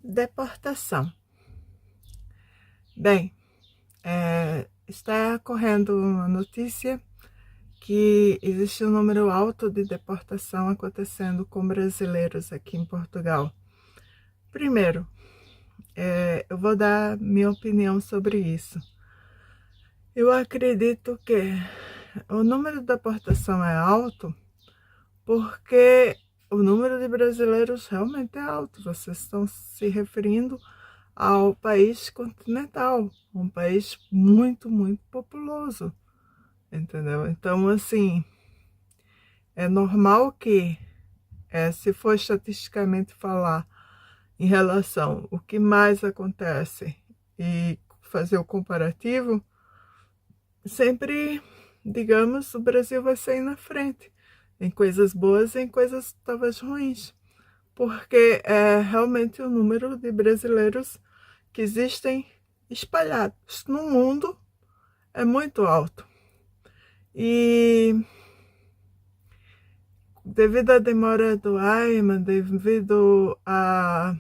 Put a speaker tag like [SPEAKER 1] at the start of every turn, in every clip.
[SPEAKER 1] Deportação. Bem, está correndo uma notícia que existe um número alto de deportação acontecendo com brasileiros aqui em Portugal. Primeiro, eu vou dar minha opinião sobre isso. Eu acredito que o número de deportação é alto porque o número de brasileiros realmente é alto. Vocês estão se referindo ao país continental, um país muito, muito populoso, entendeu? Então, assim, é normal que, se for estatisticamente falar em relação ao que mais acontece e fazer o comparativo, sempre, digamos, o Brasil vai sair na frente, em coisas boas e em coisas talvez ruins, porque realmente o número de brasileiros que existem espalhados no mundo é muito alto. E devido à demora do Ayman, devido a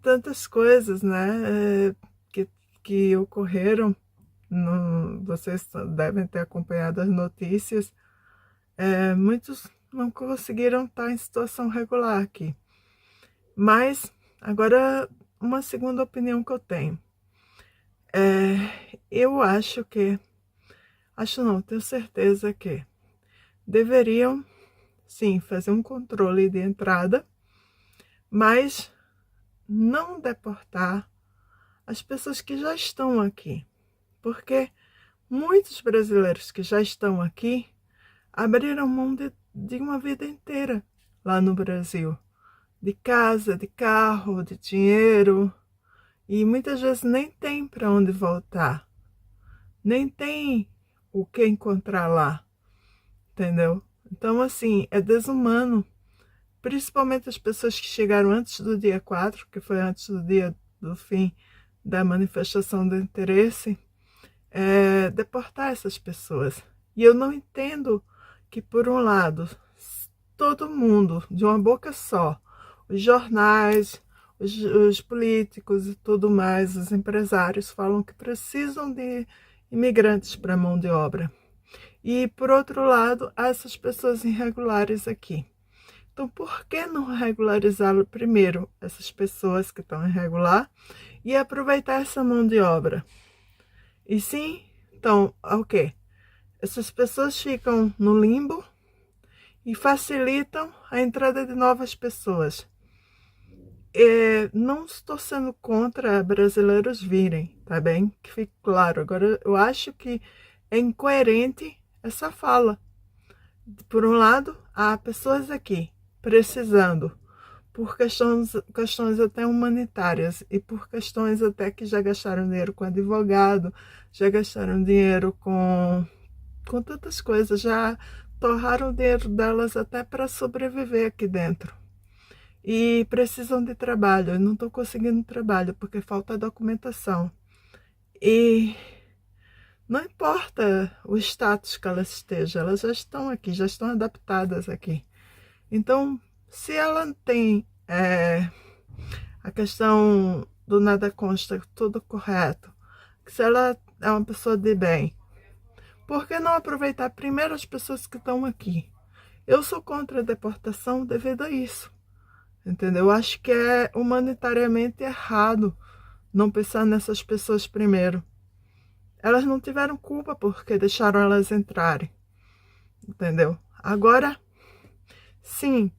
[SPEAKER 1] tantas coisas, né, que ocorreram, vocês devem ter acompanhado as notícias, muitos não conseguiram estar em situação regular aqui. Mas, agora, uma segunda opinião que eu tenho. Eu acho não, tenho certeza que deveriam, sim, fazer um controle de entrada, mas não deportar as pessoas que já estão aqui, porque muitos brasileiros que já estão aqui abriram mão de uma vida inteira lá no Brasil, de casa, de carro, de dinheiro, e muitas vezes nem tem para onde voltar, nem tem o que encontrar lá, entendeu? Então, assim, é desumano, principalmente as pessoas que chegaram antes do dia 4, que foi antes do dia do fim da manifestação do interesse, deportar essas pessoas. E eu não entendo que, por um lado, todo mundo, de uma boca só, os jornais, os políticos e tudo mais, os empresários, falam que precisam de imigrantes para mão de obra. E, por outro lado, há essas pessoas irregulares aqui. Então, por que não regularizar primeiro essas pessoas que estão irregular e aproveitar essa mão de obra? E sim, então, ok, essas pessoas ficam no limbo e facilitam a entrada de novas pessoas. Não estou sendo contra brasileiros virem, tá bem? Que fique claro. Agora, eu acho que é incoerente essa fala. Por um lado, há pessoas aqui precisando, por questões até humanitárias e por questões até que já gastaram dinheiro com advogado, já gastaram dinheiro com tantas coisas, já torraram o dinheiro delas até para sobreviver aqui dentro. E precisam de trabalho, eu não estou conseguindo trabalho porque falta documentação. E não importa o status que elas estejam, elas já estão aqui, já estão adaptadas aqui. Então, se ela tem a questão do nada consta, tudo correto, se ela é uma pessoa de bem, por que não aproveitar primeiro as pessoas que estão aqui? Eu sou contra a deportação devido a isso, entendeu? Eu acho que é humanitariamente errado não pensar nessas pessoas primeiro. Elas não tiveram culpa porque deixaram elas entrarem, entendeu? Agora, sim,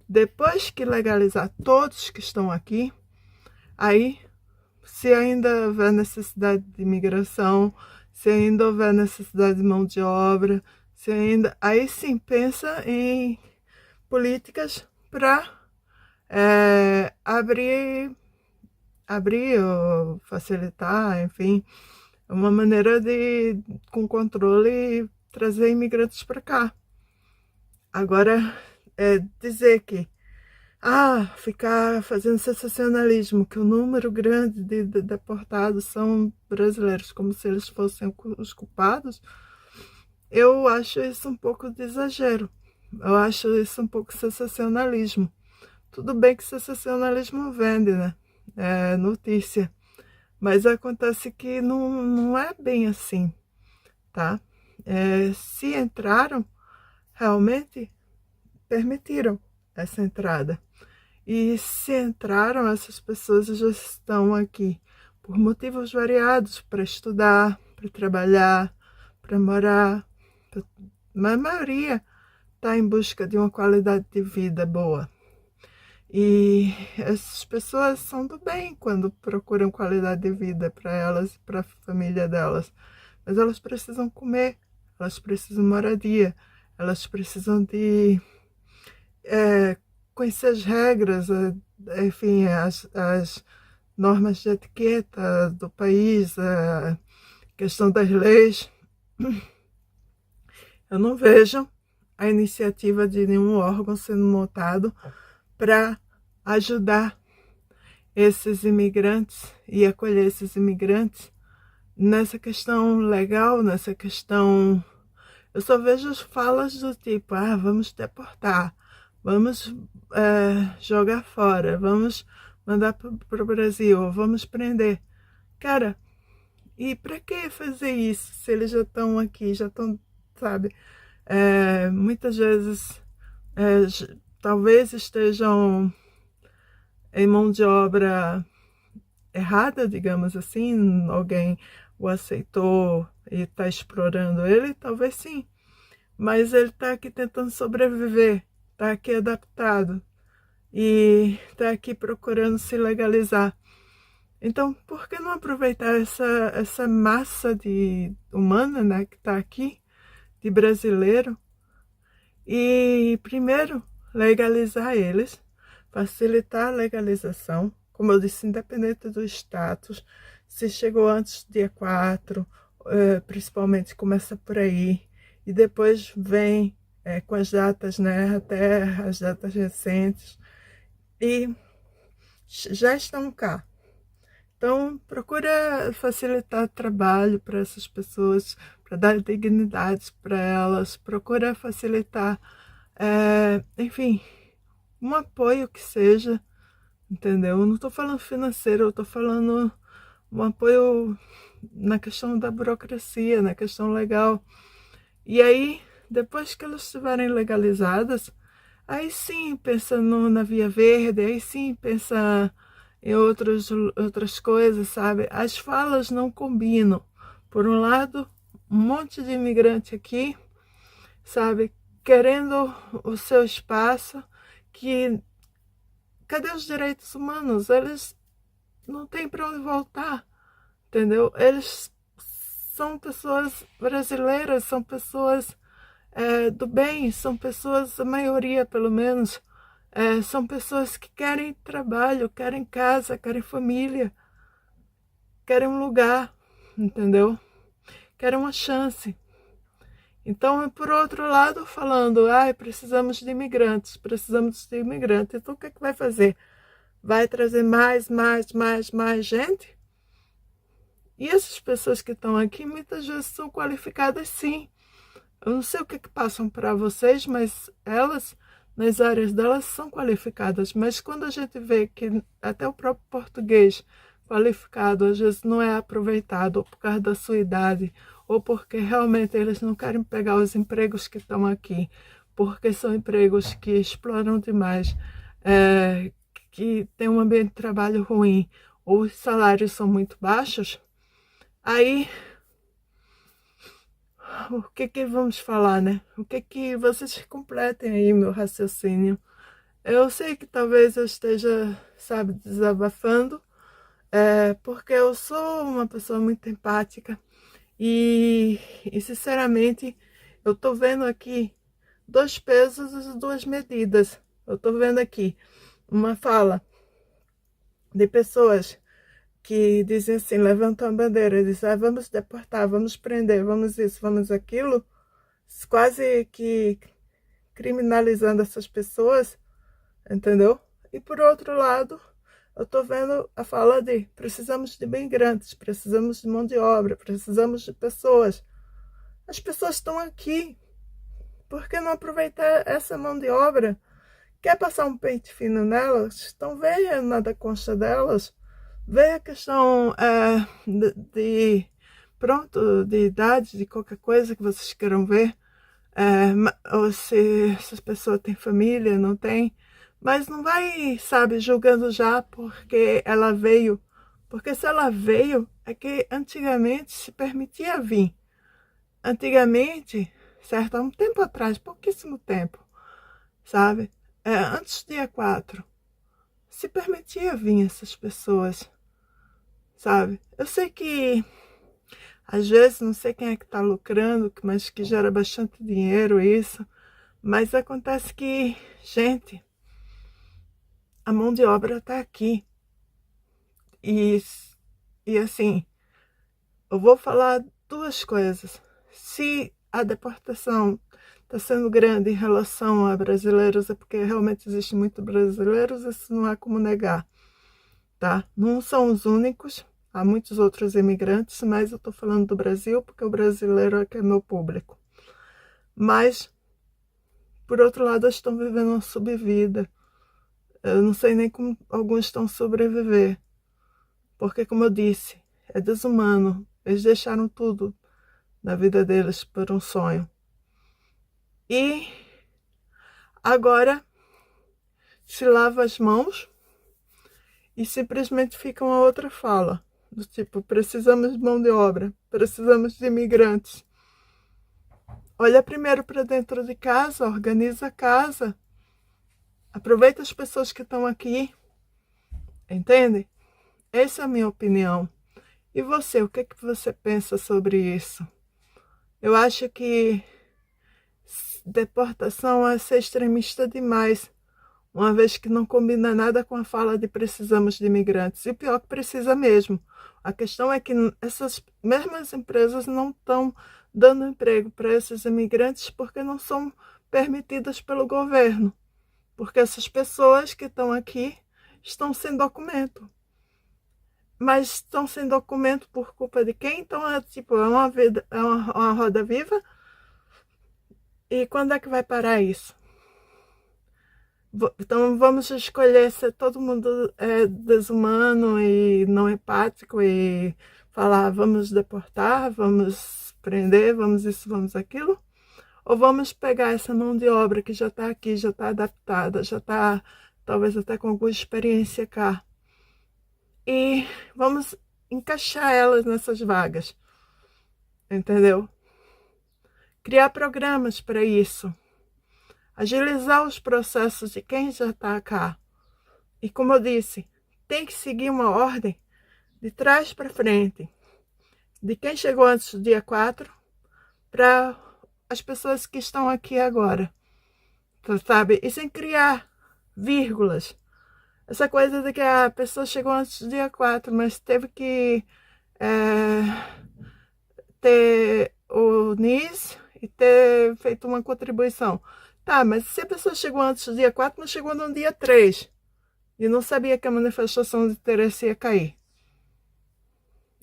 [SPEAKER 1] depois que legalizar todos que estão aqui, aí, se ainda houver necessidade de imigração, se ainda houver necessidade de mão de obra, se ainda, aí sim pensa em políticas para abrir ou facilitar, enfim, uma maneira de, com controle, trazer imigrantes para cá. Agora, dizer que ficar fazendo sensacionalismo, que o número grande de deportados são brasileiros, como se eles fossem os culpados, eu acho isso um pouco de exagero. Eu acho isso um pouco sensacionalismo. Tudo bem que sensacionalismo vende, né? É notícia. Mas acontece que não é bem assim, tá? Se entraram, realmente permitiram essa entrada. E se entraram, essas pessoas já estão aqui por motivos variados, para estudar, para trabalhar, para morar. Mas a maioria está em busca de uma qualidade de vida boa. E essas pessoas são do bem quando procuram qualidade de vida para elas e para a família delas. Mas elas precisam comer, elas precisam de moradia, elas precisam de conhecer as regras, enfim, as normas de etiqueta do país, a questão das leis. Eu não vejo a iniciativa de nenhum órgão sendo montado para ajudar esses imigrantes e acolher esses imigrantes nessa questão legal, nessa questão. Eu só vejo as falas do tipo, vamos deportar, vamos jogar fora, vamos mandar para o Brasil, vamos prender. Cara, e para que fazer isso se eles já estão aqui, já estão, sabe? Muitas vezes, talvez estejam em mão de obra errada, digamos assim, alguém o aceitou e está explorando ele, talvez sim, mas ele está aqui tentando sobreviver, está aqui adaptado e está aqui procurando se legalizar. Então, por que não aproveitar essa massa humana, né, que está aqui, de brasileiro, e primeiro legalizar eles, facilitar a legalização, como eu disse, independente do status, se chegou antes do dia 4, principalmente começa por aí, e depois vem com as datas, né, até as datas recentes, e já estão cá. Então, procura facilitar trabalho para essas pessoas, para dar dignidade para elas, procura facilitar, enfim, um apoio que seja, entendeu? Eu não estou falando financeiro, eu estou falando um apoio na questão da burocracia, na questão legal. E aí, depois que elas estiverem legalizadas, aí sim pensa na Via Verde, aí sim pensa em outras coisas, sabe? As falas não combinam. Por um lado, um monte de imigrante aqui, sabe? Querendo o seu espaço, que cadê os direitos humanos? Eles não têm para onde voltar, entendeu? Eles são pessoas brasileiras, são pessoas do bem, são pessoas, a maioria pelo menos, são pessoas que querem trabalho, querem casa, querem família, querem um lugar, entendeu? Querem uma chance. Então, por outro lado, falando, precisamos de imigrantes, precisamos de imigrantes. Então, o que vai fazer? Vai trazer mais gente? E essas pessoas que estão aqui, muitas vezes são qualificadas sim. Eu não sei o que passam para vocês, mas elas, nas áreas delas, são qualificadas. Mas quando a gente vê que até o próprio português qualificado, às vezes não é aproveitado, ou por causa da sua idade, ou porque realmente eles não querem pegar os empregos que estão aqui, porque são empregos que exploram demais, que tem um ambiente de trabalho ruim, ou os salários são muito baixos, aí o que vamos falar, né? O que vocês completem aí meu raciocínio. Eu sei que talvez eu esteja, sabe, desabafando, porque eu sou uma pessoa muito empática e sinceramente eu tô vendo aqui dois pesos e duas medidas. Eu tô vendo aqui uma fala de pessoas que dizem assim, levantam a bandeira, dizem, vamos deportar, vamos prender, vamos isso, vamos aquilo, quase que criminalizando essas pessoas, entendeu? E por outro lado, eu estou vendo a fala de precisamos de imigrantes, precisamos de mão de obra, precisamos de pessoas. As pessoas estão aqui, por que não aproveitar essa mão de obra? quer passar um pente fino nelas, então veja na concha delas, vê a questão de idade, de qualquer coisa que vocês queiram ver, ou se essa pessoa tem família, não tem, mas não vai, sabe, julgando já porque ela veio, porque se ela veio, é que antigamente se permitia vir. Antigamente, certo, há um tempo atrás, pouquíssimo tempo, sabe, antes do dia 4, se permitia vir essas pessoas, sabe. Eu sei que às vezes não sei quem é que está lucrando, mas que gera bastante dinheiro isso, mas acontece que, gente, a mão de obra está aqui. E assim, eu vou falar duas coisas. Se a deportação está sendo grande em relação a brasileiros, é porque realmente existem muitos brasileiros, isso não há como negar, tá? Não são os únicos, há muitos outros imigrantes, mas eu estou falando do Brasil porque o brasileiro é que é meu público. Mas, por outro lado, eles estão vivendo uma subvida. Eu não sei nem como alguns estão sobrevivendo. Porque, como eu disse, é desumano. Eles deixaram tudo na vida deles por um sonho. E agora se lava as mãos e simplesmente fica uma outra fala. Do tipo, precisamos de mão de obra, precisamos de imigrantes. Olha primeiro para dentro de casa, organiza a casa. Aproveita as pessoas que estão aqui. Entende? Essa é a minha opinião. E você, o que é que você pensa sobre isso? Eu acho que deportação é ser extremista demais, uma vez que não combina nada com a fala de precisamos de imigrantes. E pior que precisa mesmo. A questão é que essas mesmas empresas não estão dando emprego para esses imigrantes porque não são permitidas pelo governo. Porque essas pessoas que estão aqui estão sem documento. Mas estão sem documento por culpa de quem? Então é tipo, é uma roda viva. E quando é que vai parar isso? Então vamos escolher ser todo mundo desumano e não empático e falar vamos deportar, vamos prender, vamos isso, vamos aquilo? Ou vamos pegar essa mão de obra que já está aqui, já está adaptada, já está talvez até com alguma experiência cá, e vamos encaixar elas nessas vagas, entendeu? Criar programas para isso, agilizar os processos de quem já está cá. E como eu disse, tem que seguir uma ordem de trás para frente, de quem chegou antes do dia 4 para as pessoas que estão aqui agora, sabe? E sem criar vírgulas. Essa coisa de que a pessoa chegou antes do dia 4, mas teve que ter o NIS e ter feito uma contribuição. Tá, mas se a pessoa chegou antes do dia 4, mas chegou no dia 3 e não sabia que a manifestação de interesse ia cair.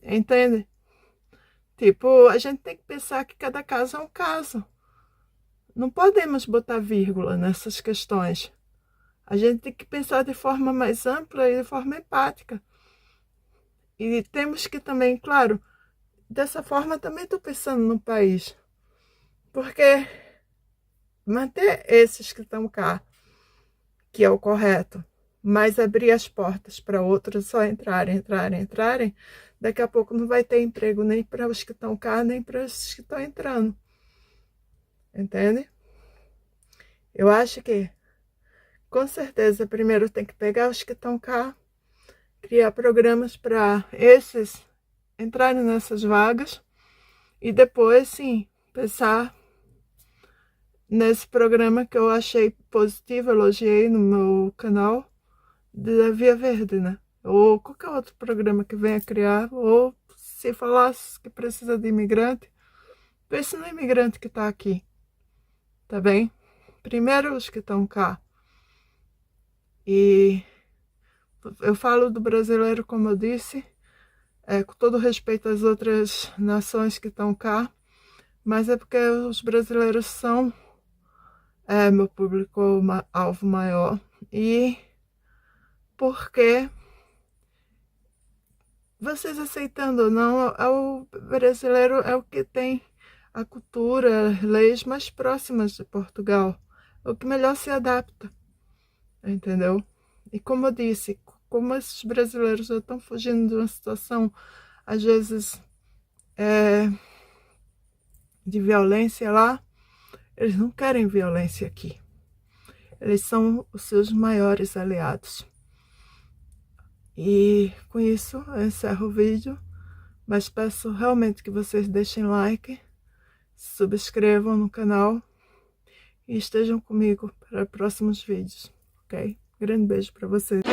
[SPEAKER 1] Entende? Tipo, a gente tem que pensar que cada caso é um caso. Não podemos botar vírgula nessas questões. A gente tem que pensar de forma mais ampla e de forma empática. E temos que também, claro, dessa forma também estou pensando no país. Porque manter esses que estão cá, que é o correto, mas abrir as portas para outros só entrarem, daqui a pouco não vai ter emprego nem para os que estão cá, nem para os que estão entrando. Entende? Eu acho que, com certeza, primeiro tem que pegar os que estão cá, criar programas para esses entrarem nessas vagas e depois, sim, pensar nesse programa que eu achei positivo, elogiei no meu canal, da Via Verde, né? Ou qualquer outro programa que venha criar, ou se falasse que precisa de imigrante, pense no imigrante que está aqui, tá bem? Primeiro os que estão cá. E eu falo do brasileiro, como eu disse, com todo respeito às outras nações que estão cá, mas é porque os brasileiros são é meu público-alvo maior e porque vocês aceitando ou não, o brasileiro é o que tem a cultura, leis mais próximas de Portugal, é o que melhor se adapta, entendeu? E como eu disse, como esses brasileiros já estão fugindo de uma situação, às vezes, de violência lá, eles não querem violência aqui. Eles são os seus maiores aliados. E com isso eu encerro o vídeo, mas peço realmente que vocês deixem like, se subscrevam no canal e estejam comigo para próximos vídeos, ok? Grande beijo para vocês.